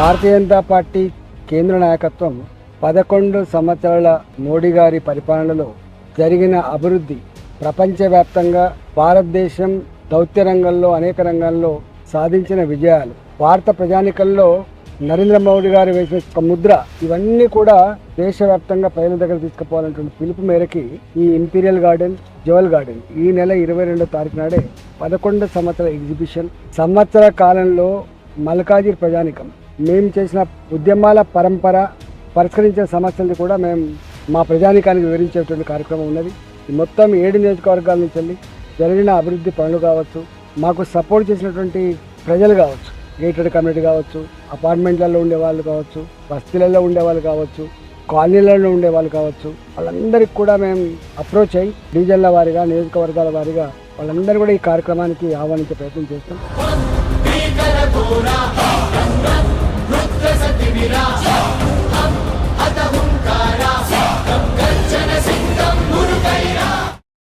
Bharatiya Janata party కేంద్ర నాయకత్వం 11 సంవత్సరాల మోడీ గారి పరిపాలనలో జరిగిన అభివృద్ధి ప్రపంచవ్యాప్తంగా భారతదేశం దౌత్య రంగంలో అనేక రంగాల్లో సాధించిన విజయాలు, భారత ప్రజానికల్లో నరేంద్ర మోడీ గారు వేసిన ఒక ముద్ర, ఇవన్నీ కూడా దేశవ్యాప్తంగా ప్రజల దగ్గర తీసుకుపోవాలన్నటువంటి పిలుపు మేరకి ఈ ఇంపీరియల్ గార్డెన్, జువెల్ గార్డెన్ ఈ నెల 22వ తారీఖు నాడే 11 సంవత్సరాల ఎగ్జిబిషన్, సంవత్సర కాలంలో మల్కాజిగిరి ప్రజానికం మేము చేసిన ఉద్యమాల పరంపర, పరిష్కరించిన సమస్యలను కూడా మేము మా ప్రజానికానికి వివరించేటువంటి కార్యక్రమం ఉన్నది. మొత్తం 7 నియోజకవర్గాల నుంచి వెళ్ళి జరిగిన అభివృద్ధి పనులు కావచ్చు, మాకు సపోర్ట్ చేసినటువంటి ప్రజలు కావచ్చు, గేటెడ్ కమ్యూనిటీ కావచ్చు, అపార్ట్మెంట్లలో ఉండే వాళ్ళు కావచ్చు, బస్తీలలో ఉండేవాళ్ళు కావచ్చు, కాలనీలలో ఉండేవాళ్ళు కావచ్చు, వాళ్ళందరికీ కూడా మేము అప్రోచ్ అయ్యి డివిజన్ల వారీగా, నియోజకవర్గాల వారీగా వాళ్ళందరూ కూడా ఈ కార్యక్రమానికి ఆహ్వానించే ప్రయత్నం చేస్తాం.